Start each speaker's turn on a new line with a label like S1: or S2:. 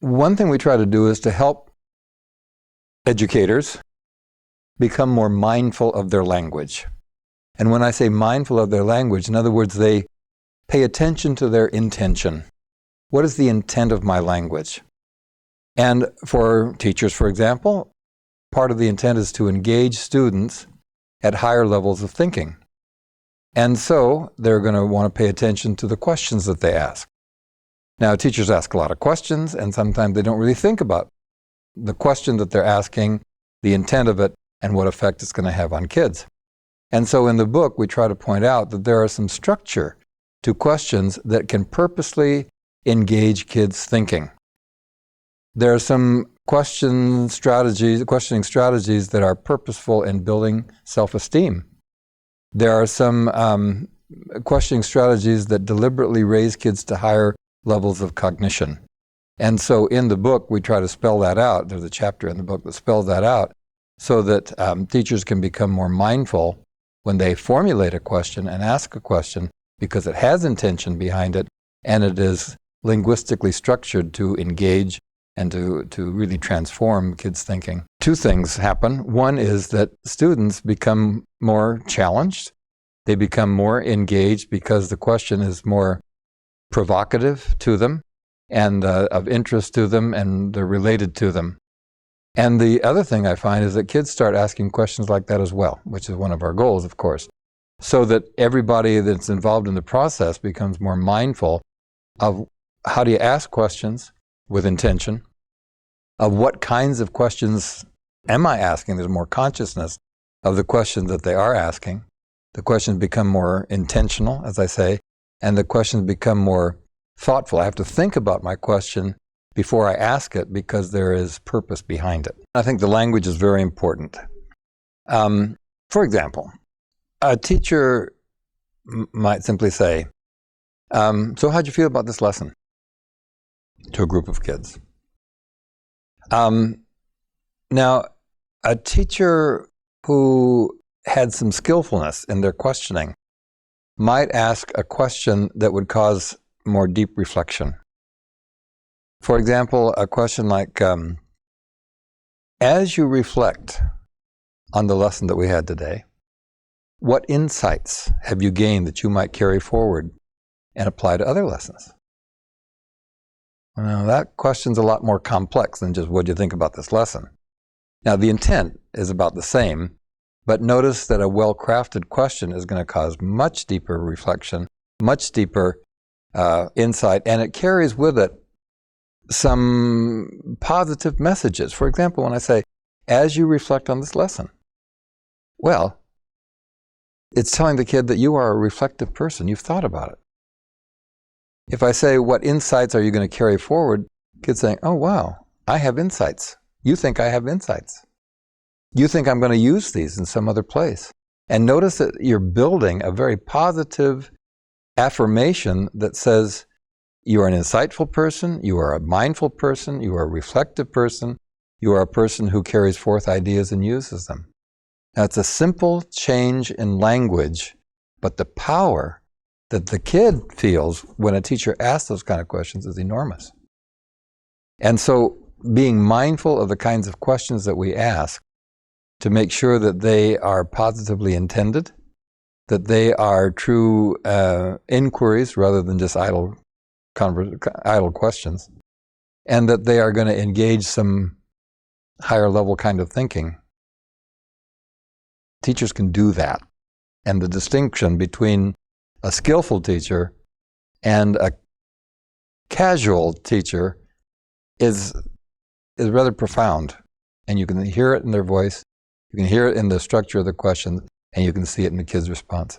S1: One thing we try to do is to help educators become more mindful of their language. And when I say mindful of their language, in other words, they pay attention to their intention. What is the intent of my language? And for teachers, for example, part of the intent is to engage students at higher levels of thinking. And so they're going to want to pay attention to the questions that they ask. Now, teachers ask a lot of questions, and sometimes they don't really think about the question that they're asking, the intent of it, and what effect it's going to have on kids. And so in the book, we try to point out that there are some structure to questions that can purposely engage kids' thinking. There are some questioning strategies that are purposeful in building self-esteem. There are some questioning strategies that deliberately raise kids to higher levels of cognition. And so in the book, we try to spell that out. There's a chapter in the book that spells that out so that teachers can become more mindful when they formulate a question and ask a question, because it has intention behind it and it is linguistically structured to engage and to really transform kids' thinking. Two things happen. One is that students become more challenged. They become more engaged because the question is more provocative to them and of interest to them, and they're related to them. And the other thing I find is that kids start asking questions like that as well, which is one of our goals, of course, so that everybody that's involved in the process becomes more mindful of how do you ask questions with intention, of what kinds of questions am I asking. There's more consciousness of the questions that they are asking. The questions become more intentional, as I say, and the questions become more thoughtful. I have to think about my question before I ask it because there is purpose behind it. I think the language is very important. For example, a teacher might simply say, so how'd you feel about this lesson? To a group of kids. Now, a teacher who had some skillfulness in their questioning might ask a question that would cause more deep reflection. For example, a question like, as you reflect on the lesson that we had today, what insights have you gained that you might carry forward and apply to other lessons? Well, that question's a lot more complex than just what do you think about this lesson. Now, the intent is about the same, but notice that a well-crafted question is going to cause much deeper reflection, much deeper insight, and it carries with it some positive messages. For example, when I say, as you reflect on this lesson, well, it's telling the kid that you are a reflective person. You've thought about it. If I say, what insights are you going to carry forward? Kid's saying, oh, wow, I have insights. You think I have insights. You think I'm going to use these in some other place. And notice that you're building a very positive affirmation that says, you are an insightful person, you are a mindful person, you are a reflective person, you are a person who carries forth ideas and uses them. Now, it's a simple change in language, but the power that the kid feels when a teacher asks those kind of questions is enormous. And so being mindful of the kinds of questions that we ask to make sure that they are positively intended, that they are true inquiries rather than just idle questions, and that they are going to engage some higher level kind of thinking. Teachers can do that. And the distinction between a skillful teacher and a casual teacher is rather profound. And you can hear it in their voice, you can hear it in the structure of the question, and you can see it in the kid's response.